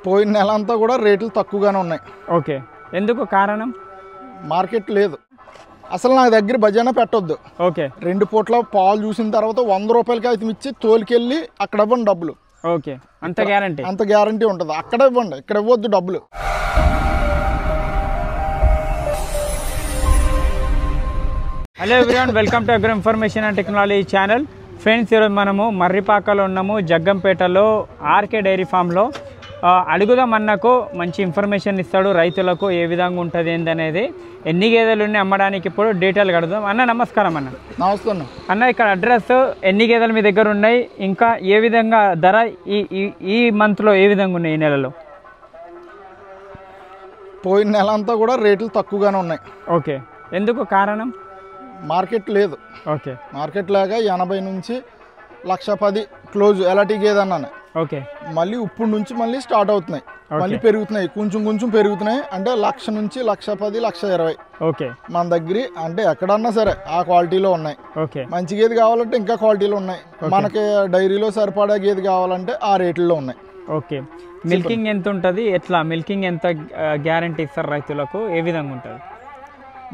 పోయిన నెల అంతా కూడా రేట్లు తక్కువగానే ఉన్నాయి. ఓకే, ఎందుకు కారణం? మార్కెట్ లేదు అసలు. నా దగ్గర బజానా పెట్టొద్దు. ఓకే, 2 పూట్ల పాలు చూసిన తర్వాత 100 రూపాయలకి అయితే ఇచ్చి తోలికెళ్ళి అక్కడ ఇవ్వండి డబ్బులు. ఓకే, అంత గ్యారంటీ? అంత గ్యారంటీ ఉంటుంది. అక్కడ ఇవ్వండి, ఇక్కడ ఇవ్వద్దు డబ్బులు. Hello everyone, welcome to agro information and technology channel. Friends, ఈరోజు మనము మర్రిపాకలో ఉన్నాము, జగ్గంపేటలో ఆర్కే డైరీ ఫామ్లో. అడుగుదాం అన్నకు మంచి ఇన్ఫర్మేషన్ ఇస్తాడు రైతులకు, ఏ విధంగా ఉంటుంది ఏందనేది. ఎన్ని గేదెలు ఉన్నాయి అమ్మడానికి ఇప్పుడు డీటెయిల్గా అడుగుదాం. అన్న నమస్కారం. అన్న నమస్తే అన్న. ఇక్కడ అడ్రస్, ఎన్ని గేదెలు మీ దగ్గర ఉన్నాయి, ఇంకా ఏ విధంగా ధర ఈ మంత్లో ఏ విధంగా ఉన్నాయి, ఈ నెలలో? పోయిన నెల అంతా కూడా రేట్లు తక్కువగానే ఉన్నాయి. ఓకే, ఎందుకు కారణం? మార్కెట్ లేదు. ఓకే, మార్కెట్ లేక 80 నుంచి 110 క్లోజ్ ఎలాంటి గేదన్నాను. ఓకే, మళ్ళీ ఇప్పుడు నుంచి మళ్ళీ స్టార్ట్ అవుతున్నాయి, మళ్ళీ పెరుగుతున్నాయి, కొంచెం పెరుగుతున్నాయి. అంటే 1,00,000 నుంచి 110, 120. ఓకే, మన దగ్గర అంటే ఎక్కడన్నా సరే ఆ క్వాలిటీలో ఉన్నాయి. ఓకే, మంచి గేదె కావాలంటే ఇంకా క్వాలిటీలో ఉన్నాయి. మనకి డైరీలో సరిపడా గేదె కావాలంటే ఆ రేట్లలో ఉన్నాయి. ఓకే, మిల్కింగ్ ఎంత ఉంటుంది, ఎట్లా మిల్కింగ్ ఎంత గ్యారంటీ ఇస్తారు రైతులకు, ఏ విధంగా ఉంటుంది?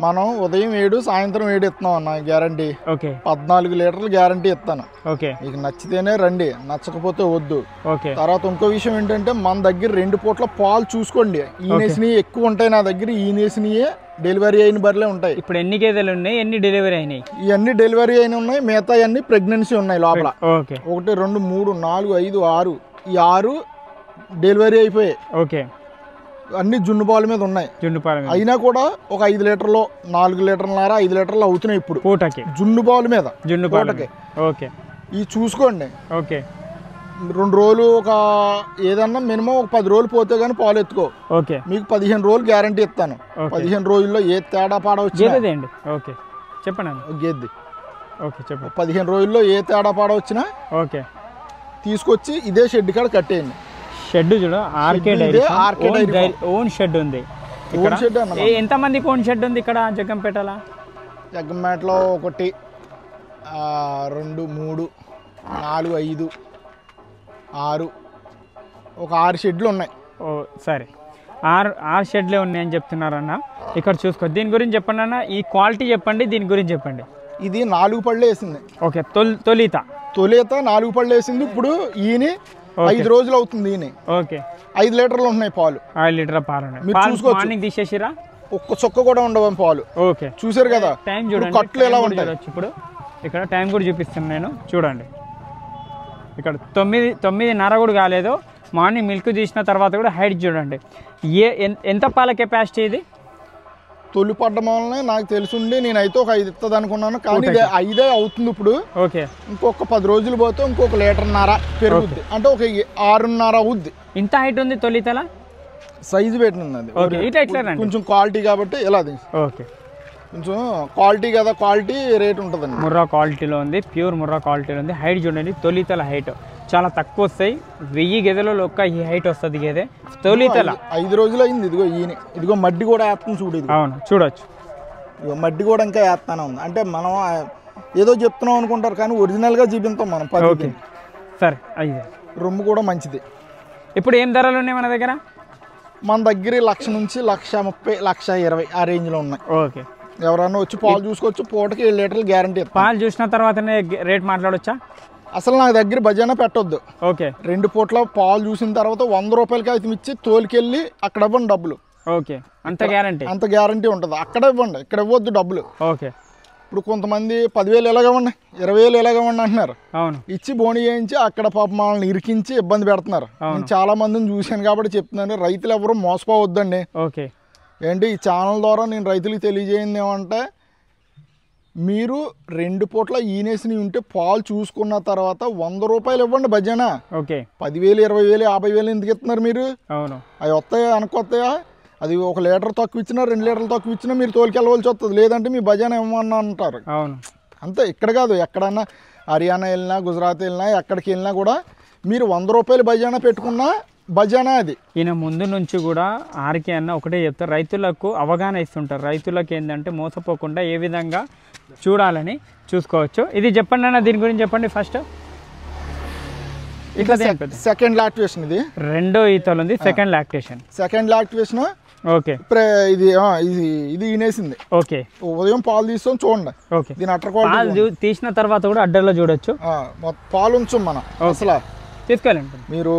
మనం ఉదయం 7 సాయంత్రం 7 ఇస్తున్నాం అన్న గ్యారంటీ. ఓకే, 14 లీటర్లు గ్యారంటీ ఇస్తాను. ఓకే, మీకు నచ్చితేనే రండి, నచ్చకపోతే వద్దు. ఓకే, తర్వాత ఇంకో విషయం ఏంటంటే మన దగ్గర 2 పూట్ల పాలు చూసుకోండి. ఈనేసినవి ఎక్కువ ఉంటాయి నా దగ్గర. ఈనేసినవి డెలివరీ అయిన బర్రెలే ఉంటాయి. ఇప్పుడు ఎన్ని గేదెలు ఉన్నాయి, ఎన్ని డెలివరీ అయినాయి? ఇవన్నీ డెలివరీ అయిన ఉన్నాయి, మిగతా అన్ని ప్రెగ్నెన్సీ ఉన్నాయి లోపల. ఓకే, 1 2 3 4 5 6. ఈ 6 డెలివరీ అయిపోయాయి. ఓకే, అన్ని జున్ను పాల మీద ఉన్నాయి. జున్ను పాల మీద అయినా కూడా ఒక 5 లీటర్లు 4 లీటర్లన్నర 5 లీటర్లు అవుతున్నాయి ఇప్పుడు పూటకి, జున్ను పాల మీద. జున్ను పాలకి. ఓకే, ఇవి చూసుకోండి. ఓకే, 2 రోజులు ఒక ఏదన్నా మినిమం ఒక 10 రోజులు పోతే కానీ పాలు ఎత్తుకో. ఓకే, మీకు 15 రోజులు గ్యారంటీ ఇస్తాను. 15 రోజుల్లో ఏ తేడా పాడ వచ్చినా. ఓకే, చెప్పండి. గేద్ది. ఓకే, చెప్పండి. 15 రోజుల్లో ఏ తేడా పాడ వచ్చినా ఓకే, తీసుకొచ్చి ఇదే షెడ్ కాడ కట్టేయండి. షెడ్ చూడ, ఆర్కే డైరీ ఓన్ షెడ్ ఉంది ఇక్కడ. ఎంతమందికి ఓన్ షెడ్ ఉంది ఇక్కడ జగ్గంపేటలో? జగ్గంపేటలో 1 2 3 4 5 6 ఒక 6 షెడ్లు ఉన్నాయి. ఓ సరే, 6 షెడ్లే ఉన్నాయని చెప్తున్నారన్న. ఇక్కడ చూసుకో, దీని గురించి చెప్పండి అన్న. ఈ క్వాలిటీ చెప్పండి, దీని గురించి చెప్పండి. ఇది 4 పళ్ళు వేసింది. ఓకే, తొలిత 4 పళ్ళు వేసింది. ఇప్పుడు ఈయన 5 రోజులు అవుతుంది. ఈయన ఓకే, 5 లీటర్లు ఉన్నాయి పాలు. 5 లీటర్ల పాలు మార్నింగ్ తీసేసిరా? ఒక్క చొక్క కూడా ఉండవు పాలు. ఓకే, చూసారు కదా. టైం చూడండి, కట్లు ఎలా ఉంటాయి. ఇప్పుడు ఇక్కడ టైం కూడా చూపిస్తాను నేను, చూడండి. ఇక్కడ 9:30 కూడా కాలేదు. మార్నింగ్ మిల్క్ తీసిన తర్వాత కూడా హైట్ చూడండి. ఎంత పాల కెపాసిటీ ఇది? తొలి పడ్డం వల్లనే నాకు తెలుసుండి నేనైతే ఒక 5 ఇస్తుంది అనుకున్నాను, కానీ 5 అవుతుంది ఇప్పుడు. ఓకే, ఇంకొక 10 రోజులు పోతే ఇంకొక 1.5 లీటర్ పెరుగుద్ది. అంటే ఒక 6.5 అవుద్ది. ఇంత హైట్ ఉంది తొలితల, సైజు పెట్టినది. కొంచెం క్వాలిటీ కాబట్టి ఇలా. ఓకే, కొంచెం క్వాలిటీ కదా, క్వాలిటీ రేట్ ఉంటుందండి. ముర్రా క్వాలిటీలో ఉంది, ప్యూర్ ముర్రా క్వాలిటీలో ఉంది. హైట్ చూడండి, తొలితల హైట్ చాలా తక్కువ వస్తాయి. 1000 గేదెలలో ఒక్క ఈ హైట్ వస్తుంది గేదె తొలితల. 5 రోజులు అయింది. ఇదిగో మడ్డి కూడా వేస్తాను చూడు. అవును, చూడొచ్చు. ఇదిగో మడ్డి కూడా ఇంకా వేస్తానే ఉంది. అంటే మనం ఏదో చెప్తున్నాం అనుకుంటారు, కానీ ఒరిజినల్గా చూపిస్తాం మనం. ఓకే, సరే. అయితే రొమ్ము కూడా మంచిది. ఇప్పుడు ఏం ధరలు ఉన్నాయి మన దగ్గర? మన దగ్గర 1,00,000 నుంచి 1,30,000, 1,20,000 ఆ రేంజ్లో ఉన్నాయి. ఓకే, ఎవరన్నా వచ్చి పాలు చూసుకోవచ్చు. పూటకి 7 లీటర్లు గ్యారంటీ. పాలు చూసిన తర్వాతనే రేట్ మాట్లాడొచ్చా? అసలు నా దగ్గర బజానా పెట్టొద్దు. ఓకే, 2 పూట్ల పాలు చూసిన తర్వాత 100 రూపాయలకి అయితే ఇచ్చి తోలికెళ్ళి అక్కడ ఇవ్వండి డబ్బులు. ఓకే, అంత గ్యారంటీ? అంత గ్యారంటీ ఉంటుంది. అక్కడ ఇవ్వండి, ఇక్కడ ఇవ్వద్దు డబ్బులు. ఓకే, ఇప్పుడు కొంతమంది 10,000 ఎలాగవ్వండి, 20,000 ఎలాగవ్వండి అంటున్నారు. అవును, ఇచ్చి బోని చేయించి అక్కడ పాప మనల్ని ఇరికించి ఇబ్బంది పెడుతున్నారు. నేను చాలా మందిని చూశాను కాబట్టి చెప్తున్నాను, రైతులు ఎవరు మోసపోవద్దండి. ఓకే, ఏంటి ఈ ఛానల్ ద్వారా నేను రైతులకు తెలియజేయింది ఏమంటే, మీరు 2 పూట్ల ఈనేసినవి ఉంటే పాలు చూసుకున్న తర్వాత 100 రూపాయలు ఇవ్వండి బజానా. ఓకే, 10,000, 20,000, 50,000 ఎందుకు ఇస్తున్నారు మీరు? అవును, అవి వస్తాయా అనుకొస్తాయా? అది 1 లీటర్ తక్కువ ఇచ్చినా 2 లీటర్లు తక్కువ ఇచ్చినా మీరు తోలికెళ్ళవలసి వస్తుంది. లేదంటే మీ బజానా ఇవ్వమన్నా అంటారు. అవును, అంతే. ఇక్కడ కాదు, ఎక్కడన్నా హర్యానా వెళ్ళినా, గుజరాత్ వెళ్ళినా, ఎక్కడికి వెళ్ళినా కూడా మీరు 100 రూపాయలు బజానా పెట్టుకున్నా బజానా అది. ఈయన ముందు నుంచి కూడా ఆర్కే అన్న ఒకటే చెప్తారు, రైతులకు అవగాహన ఇస్తుంటారు. రైతులకు ఏంటంటే మోసపోకుండా ఏ విధంగా చూడాలని చూసుకోవచ్చు. ఇది చెప్పండి అన్న, దీని గురించి చెప్పండి ఫస్ట్. ఇట్లా సెకండ్ లాక్టివేషన్ ఇది రెండో ఈతలు ఉంది, సెకండ్ లాక్టేషన్. సెకండ్ లాక్టివేషన్. ఓకే. ఇది ఇది ఈనేసింది. ఓకే. ఉదయం పాలు తీస్తాం చూడండి. ఓకే. దీని అట్టర్ క్వాలిటీ పాలు తీసిన తర్వాత కూడా అడ్డర్లో చూడొచ్చు. పాలు ఉంచాం మనం అసలు తీసుకెళ్ళండి మీరు.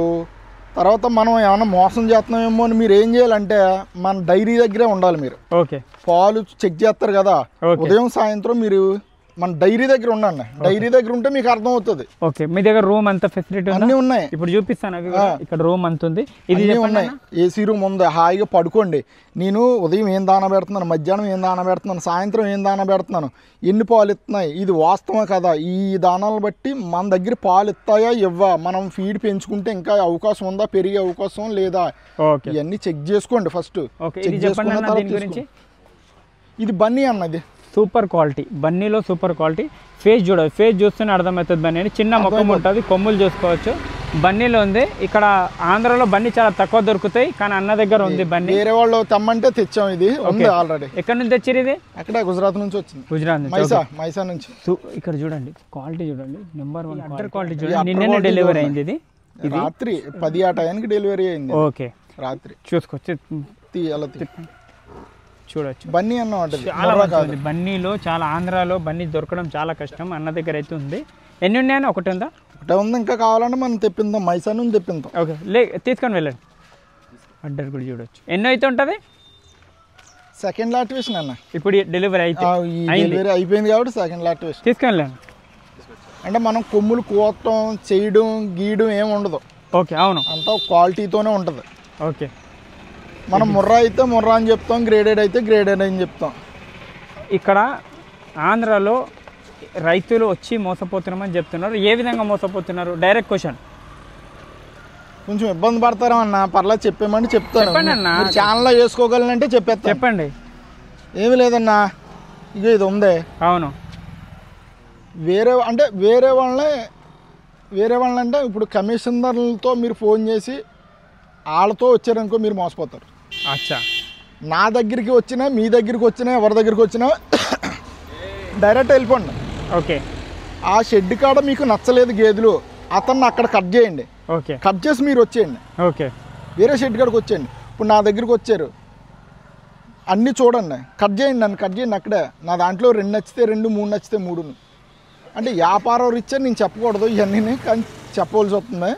తర్వాత మనం ఏమన్నా మోసం చేస్తున్నామేమో అని మీరు ఏం చేయాలంటే మన డైరీ దగ్గరే ఉండాలి మీరు. ఓకే. పాలు చెక్ చేస్తారు కదా ఉదయం సాయంత్రం, మీరు మన డైరీ దగ్గర ఉండండి. డైరీ దగ్గర ఉంటే మీకు అర్థం అవుతుంది. ఓకే. మీ దగ్గర రూమ్ అంతా ఫెసిలిటీ అన్నీ ఉన్నాయి. ఇప్పుడు చూపిస్తాను. ఇక్కడ రూమ్ అంత ఉంది, ఇది ఉన్నాయి. ఏసీ రూమ్ ఉంది, హాయిగా పడుకోండి. నేను ఉదయం ఏం దాన పెడుతున్నాను, మధ్యాహ్నం ఏం దాన పెడుతున్నాను, సాయంత్రం ఏం దాన పెడుతున్నాను, ఎన్ని పాలు ఇస్తున్నాయి, ఇది వాస్తవం కదా, ఈ దానాలను బట్టి మన దగ్గర పాలు ఇస్తాయా ఇవ్వా, మనం ఫీడ్ పెంచుకుంటే ఇంకా అవకాశం ఉందా, పెరిగే అవకాశం లేదా, ఇవన్నీ చెక్ చేసుకోండి ఫస్ట్. ఇది బన్నీ అన్నది సూపర్ క్వాలిటీ, బన్నీలో సూపర్ క్వాలిటీ. ఫేస్ చూడదు, ఫేస్ చూస్తేనే అర్థమవుతుంది బన్నీ అని. చిన్న ముఖం ఉంటుంది, కొమ్ములు చూసుకోవచ్చు. బన్నీలో ఉంది. ఇక్కడ ఆంధ్రాలో బన్నీ చాలా తక్కువ దొరుకుతాయి, కానీ అన్న దగ్గర ఉంది బన్నీ. వేరే వాళ్ళు తెమ్మంటే తెచ్చాం. ఇది ఉంది ఆల్రెడీ. ఎక్కడ నుంచి తెచ్చారు ఇది? అక్కడ గుజరాత్ నుంచి వచ్చింది. గుజరాత్ మైసా నుంచి. ఇక్కడ చూడండి క్వాలిటీ చూడండి, నెంబర్ 1 అడ్డర్ క్వాలిటీ చూడండి. నిన్నే డెలివరీ అయింది ఇది. రాత్రి 10 ఆ టైంకి డెలివరీ అయింది. ఓకే. రాత్రి చూసుకోవచ్చు, చూడొచ్చు. బన్నీ అన్నమాట చాలా బాగుంది. బన్నీలో చాలా, ఆంధ్రాలో బన్నీ దొరకడం చాలా కష్టం. అన్న దగ్గర అయితే ఉంది. ఎన్ని ఉన్నాయని? ఒకటి ఉందా? ఒకటే ఉంది. ఇంకా కావాలంటే మనం తెప్పిందాం, మైసా నుంచి తెప్పిందాం. ఓకే, తీసుకొని వెళ్ళండి. అడ్డర్ కూడా చూడొచ్చు. ఎన్నో అయితే ఉంటుంది? సెకండ్ లాక్టివేషన్ అన్న. ఇప్పుడు డెలివరీ అయితే డెలివరీ అయిపోయింది కాబట్టి సెకండ్ లాక్టివేషన్. తీసుకొని వెళ్ళండి. అంటే మనం కొమ్ములు కోయటం చేయడం గీయడం ఏమి ఉండదు. ఓకే. అవును, అంతా క్వాలిటీతోనే ఉంటుంది. ఓకే. మనం ముర్రా అయితే ముర్రా అని చెప్తాం, గ్రేడెడ్ అయితే గ్రేడెడ్ అని చెప్తాం. ఇక్కడ ఆంధ్రాలో రైతులు వచ్చి మోసపోతున్నామని చెప్తున్నారు. ఏ విధంగా మోసపోతున్నారు? Direct question. కొంచెం ఇబ్బంది పడతారా అన్న? పర్లేదు చెప్పేమని చెప్తాను. ఛానల్లో వేసుకోగలనంటే చెప్పేస్తా. చెప్పండి. ఏమి లేదన్నా, ఇక ఇది ఉందే. అవును. వేరే వాళ్ళంటే ఇప్పుడు కమిషనర్లతో మీరు ఫోన్ చేసి వాళ్ళతో వచ్చారనుకో మీరు మోసపోతారు. అచ్చా. నా దగ్గరికి వచ్చినా, మీ దగ్గరికి వచ్చినా, ఎవరి దగ్గరికి వచ్చినా డైరెక్ట్ వెళ్ళిపోండి. ఓకే. ఆ షెడ్ కాడ మీకు నచ్చలేదు గేదెలు, అతన్ని అక్కడ కట్ చేయండి. ఓకే. కట్ చేసి మీరు వచ్చేయండి. ఓకే. వేరే షెడ్ కాడికి వచ్చేయండి. ఇప్పుడు నా దగ్గరికి వచ్చారు, అన్నీ చూడండి, కట్ చేయండి, నన్ను కట్ చేయండి అక్కడే. నా దాంట్లో 2 నచ్చితే 2, 3 నచ్చితే 3. అంటే వ్యాపారం రీత్యా నేను చెప్పకూడదు ఇవన్నీ, కానీ చెప్పవలసి వస్తుంది.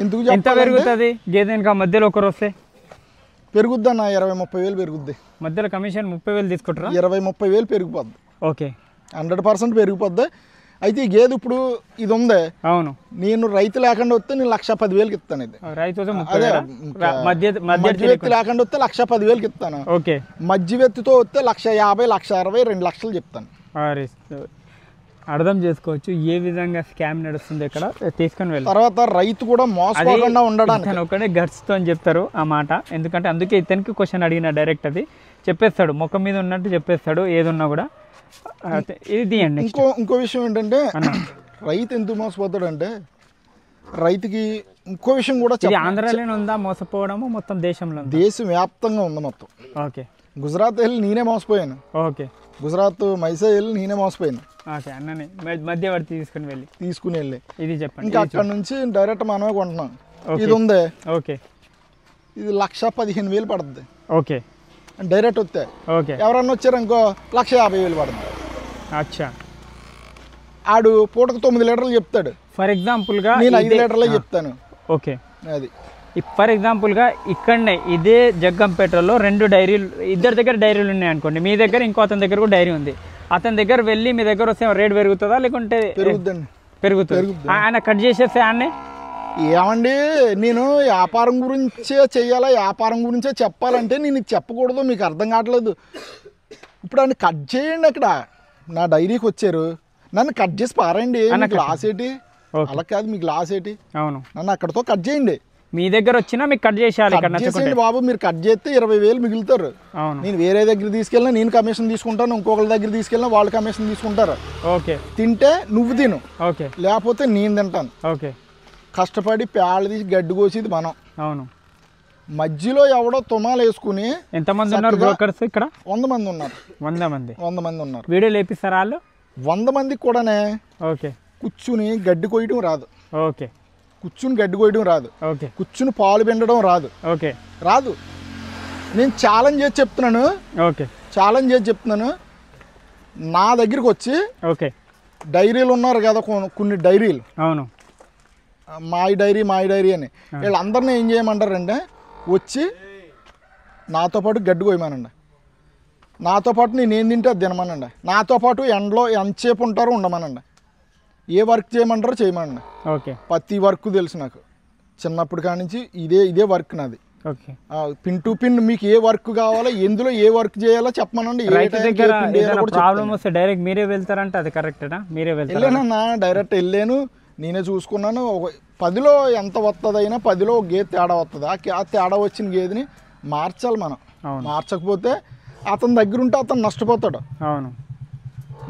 ఎందుకు? ఎంత పెరుగుతుంది గేదె ఇంకా మధ్యలో ఒకరు వస్తే? పెరుగుద్ది అన్న, 20-30 వేలు పెరుగుద్ది. మధ్యలో కమిషన్ 30 వేలు తీసుకుంటారా? 20-30 వేలు పెరిగిపోద్ది. ఓకే. 100% పెరిగిపోద్ది. అయితే ఈ గేదె ఇప్పుడు ఇది ఉందే. అవును. నేను రైతు లేకుండా వస్తే నేను 1,10,000కి ఇస్తాను. ఇది రైతు మధ్యవ్యక్తి లేకుండా వస్తే 1,10,000కి ఇస్తాను. ఓకే. మధ్యవ్యక్తితో వస్తే 1,50,000, 1,60,000, 2 లక్షలు చెప్తాను. అర్థం చేసుకోవచ్చు ఏ విధంగా స్కామ్ నడుస్తుంది ఇక్కడ. తీసుకొని వెళ్ళి తర్వాత రైతు కూడా మోసపోకుండా ఉండడానికి ఒకటే గట్స్తో అని చెప్తారు ఆ మాట. ఎందుకంటే అందుకే ఇతనికి క్వశ్చన్ అడిగిన డైరెక్ట్ అది చెప్పేస్తాడు, ముఖం మీద ఉన్నట్టు చెప్పేస్తాడు ఏదున్నా కూడా. ఇది అండి. ఇంకో విషయం ఏంటంటే రైతు ఎందుకు మోసపోతాడు అంటే, రైతుకి ఇంకో విషయం కూడా ఆంధ్రాలోనే ఉందా మోసపోవడము? మొత్తం దేశంలో, దేశం వ్యాప్తంగా ఉంది మొత్తం. ఓకే. గుజరాత్ వెళ్ళి నేనే మోసపోయాను. ఓకే. గుజరాత్ మైసా వెళ్ళి నేనే మోసపోయాను. ఓకే. అన్ననే మధ్యవర్తి తీసుకుని వెళ్ళి ఇది చెప్పండి. ఇంకా అక్కడ నుంచి డైరెక్ట్ మనమే కొంటున్నాం. ఇది ఉందే. ఓకే. ఇది 1,15,000 పడుతుంది. ఓకే. డైరెక్ట్ వస్తే. ఓకే. ఎవరన్నా వచ్చారు ఇంకో 1,50,000 పడుతుంది. అచ్చా. ఆడు పూటకు 9 లీటర్లు చెప్తాడు. ఫర్ ఎగ్జాంపుల్గా నేను 5 లీటర్లే చెప్తాను. ఓకే. అది ఫర్ ఎగ్జాంపుల్గా ఇక్కడనే ఇదే జగ్గంపేటలో 2 డైరీలు, ఇద్దరి దగ్గర డైరీలు ఉన్నాయి అనుకోండి. మీ దగ్గర ఇంకో అతని దగ్గర కూడా డైరీ ఉంది. అతని దగ్గర వెళ్ళి మీ దగ్గర వస్తే రేట్ పెరుగుతుందా లేకుంటే? పెరుగుతుంది. ఆయన కట్ చేసేస్తే ఆయనే ఏమండి, నేను వ్యాపారం గురించే చెయ్యాలా, వ్యాపారం గురించే చెప్పాలంటే నేను చెప్పకూడదు, మీకు అర్థం కావట్లేదు. ఇప్పుడు ఆయన కట్ చేయండి. అక్కడ నా డైరీకి వచ్చారు, నన్ను కట్ చేసి పారండి. గ్లాస్ ఏంటి? అలా కాదు, మీ గ్లాస్ ఏంటి? అవును. నన్ను అక్కడతో కట్ చేయండి. మీ దగ్గర వచ్చినా మీకు కట్ చేసేయాలి బాబు. మీరు కట్ చేస్తే 20,000 మిగులుతారు. నేను వేరే దగ్గర తీసుకెళ్ళినా నేను కమిషన్ తీసుకుంటాను, ఇంకొకరి దగ్గర తీసుకెళ్ళినా వాళ్ళు కమిషన్ తీసుకుంటారు. ఓకే. తింటే నువ్వు తిను, ఓకే, లేకపోతే నేను తింటాను. ఓకే. కష్టపడి పేడ తీసి గడ్డి కోసేది మనం. అవును. మధ్యలో ఎవడో తుమాలు వేసుకుని. ఎంతమంది ఉన్నారు బ్రోకర్స్ ఇక్కడ? 100 మంది ఉన్నారు. 100 మంది? 100 మంది ఉన్నారు. వీడియోలు వేపిస్తారా వాళ్ళు? 100 మందికి కూడానే ఓకే కూర్చుని గడ్డి కొయ్యడం రాదు. ఓకే. కూర్చుని గడ్డి కోయడం రాదు, ఓకే కూర్చుని పాలు పిండడం రాదు, ఓకే రాదు. నేను ఛాలెంజ్ చేసి చెప్తున్నాను, ఓకే ఛాలెంజ్ చేసి చెప్తున్నాను. నా దగ్గరికి వచ్చి ఓకే డైరీలు ఉన్నారు కదా కొన్ని డైరీలు, అవును మాయి డైరీ అని, వీళ్ళందరినీ ఏం చేయమంటారంటే వచ్చి నాతో పాటు గడ్డి కోయమనండి, నాతో పాటు నేను ఏం తింటే అది తినమనండి, నాతో పాటు ఎండలో ఎంతసేపు ఉంటారో ఉండమనండి, ఏ వర్క్ చేయమంటారో చేయమనండి. ఓకే ప్రతి వర్క్ తెలుసు నాకు, చిన్నప్పటి కాడి నుంచి ఇదే వర్క్ నాది. ఓకే పిన్ టు పిన్ మీకు ఏ వర్క్ కావాలో, ఎందులో ఏ వర్క్ చేయాలో చెప్పమనండి. ప్రాబ్లం వస్తే డైరెక్ట్ మీరే వెళ్తారంటే అది కరెక్టేనా? మీరే వెళ్తారు? వెళ్ళానన్నా, డైరెక్ట్ వెళ్ళాను, నేనే చూసుకున్నాను. 10లో ఎంత వస్తుందైనా 10లో ఒక గేదె తేడా వస్తుంది. ఆ తేడా వచ్చిన గేదెని మార్చాలి మనం. మార్చకపోతే అతని దగ్గర ఉంటే అతను నష్టపోతాడు. అవును,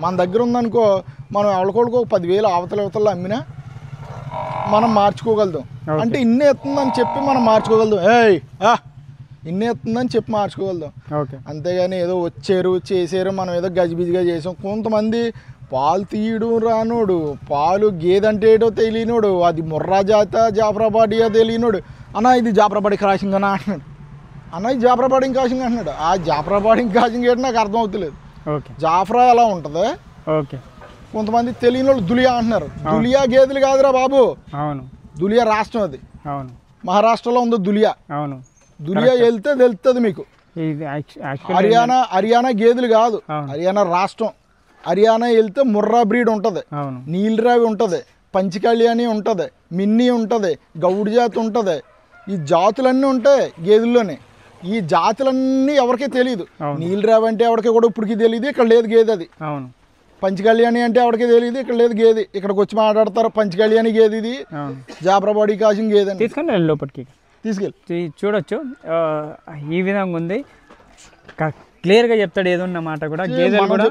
మన దగ్గర ఉందనుకో, మనం ఎవరికోడికి ఒక 10,000 అవతల అమ్మినా మనం మార్చుకోగలుగుతాం. అంటే ఇన్ని ఎత్తుందని చెప్పి మనం మార్చుకోగలుగుతాం, ఇన్ని ఎత్తుందని చెప్పి మార్చుకోగలుగుతాం. అంతేగాని ఏదో వచ్చారు చేసారు మనం ఏదో గజిబిజిగా చేసాం. కొంతమంది పాలు తీయడం రానోడు, పాలు గేదంటే ఏటో తెలియనోడు, అది ముర్రా జాత జాఫరాబాడియా తెలియనోడు, అన్న ఇది జాఫరాబాడి క్రాసింగ్ అన్నా అంటున్నాడు, అన్న ఇది జాఫరాబాడి క్రాసింగ్ అంటున్నాడు. ఆ జాఫరాబాడి క్రాసింగ్ ఏంటి నాకు అర్థం అవుతలేదు. జాఫరా ఎలా ఉంటుంది, కొంతమంది తెలియని వాళ్ళు దులియా అంటున్నారు. దులియా గేదెలు కాదురా బాబు, అవును దులియా రాష్ట్రం అది, అవును మహారాష్ట్రలో ఉంది దులియా. అవును, దులియా వెళ్తే తెలుస్తుంది మీకు. హర్యానా గేదెలు కాదు, హర్యానా రాష్ట్రం. హర్యానా వెళ్తే ముర్రా బ్రీడ్ ఉంటుంది, నీలరావి ఉంటుంది, పంచకళ్యాణి ఉంటుంది, మిన్ని ఉంటుంది, గౌడి జాతి ఉంటుంది. ఈ జాతులన్నీ ఉంటాయి గేదెల్లోనే. ఈ జాతులన్నీ ఎవరికీ తెలియదు. నీలరావి అంటే ఎవరికి కూడా ఇప్పటికీ తెలియదు, ఇక్కడ లేదు గేదె అది. పంచకళ్యాణి అంటే ఎవరికి తెలియదు, ఇక్కడ లేదు గేది. ఇక్కడికి వచ్చి మాట్లాడతారు పంచకళ్యాణి గేది, ఇది జాఫరాబాడి కాసింగ్ గేదె అని. తీసుకొని లోపలికి తీసుకెళ్ళి చూడొచ్చు. ఈ విధంగా ఉంది, క్లియర్గా చెప్తాడు ఏదున్న మాట కూడా. గేదెలు కూడా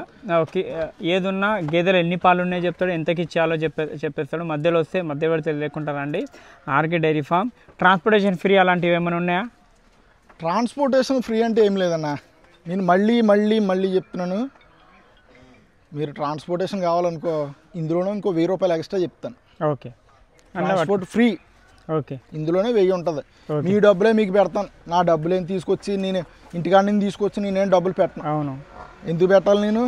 ఏదున్నా గేదెలు ఎన్ని పాలు ఉన్నాయో చెప్తాడు, ఎంతకి ఇచ్చేయాలో చెప్పేస్తాడు. మధ్యలో వస్తే మధ్యవర్తి లేకుండా రండి. RK dairy farm. Transportation free అలాంటివి ఏమైనా ఉన్నాయా? ట్రాన్స్పోర్టేషన్ ఫ్రీ అంటే ఏం లేదన్నా, నేను మళ్ళీ చెప్తున్నాను. మీరు ట్రాన్స్పోర్టేషన్ కావాలనుకో, ఇందులోనే ఇంకో 1000 రూపాయలు ఎక్స్ట్రా చెప్తాను. Okay, transport free. ఓకే, ఇందులోనే 1000 ఉంటుంది. మీ డబ్బులే మీకు పెడతాను. నా డబ్బులు ఏం తీసుకొచ్చి నేను ఇంటికాడ నుంచి తీసుకొచ్చి నేనేం డబ్బులు పెట్టను. అవును, ఎందుకు పెట్టాలి? నేను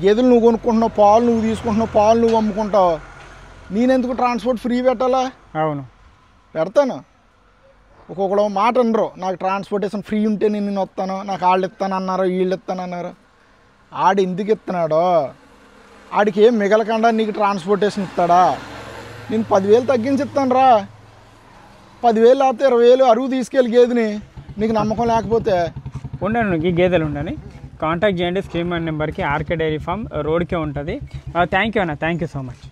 గేదెలు నువ్వు కొనుక్కుంటున్నావు, పాలు నువ్వు తీసుకుంటున్నావు, పాలు నువ్వు అమ్ముకుంటావు, నేనెందుకు ట్రాన్స్పోర్ట్ ఫ్రీ పెట్టాలా? అవును, పెడతాను. ఒక్కొక్కడు మాట అనరు, నాకు ట్రాన్స్పోర్టేషన్ ఫ్రీ ఉంటే నేను వస్తాను, నాకు వాళ్ళు ఇస్తానన్నారు, వీళ్ళు ఇస్తానన్నారు. ఆడు ఎందుకు ఇస్తున్నాడో, ఆడికి ఏం మిగలకుండా నీకు ట్రాన్స్పోర్టేషన్ ఇస్తాడా? నేను 10,000 తగ్గించి ఇస్తాను రా, 10,000 లేకపోతే 20,000 అరువు తీసుకెళ్ళి గేదెని, నీకు నమ్మకం లేకపోతే. ఉండను ఈ గేదెలు ఉండని కాంటాక్ట్ చేయండి. స్క్రీన్ నెంబర్కి. ఆర్కే డైరీ ఫామ్ రోడ్కే ఉంటుంది. థ్యాంక్ యూ అన్న, థ్యాంక్ యూ సో మచ్.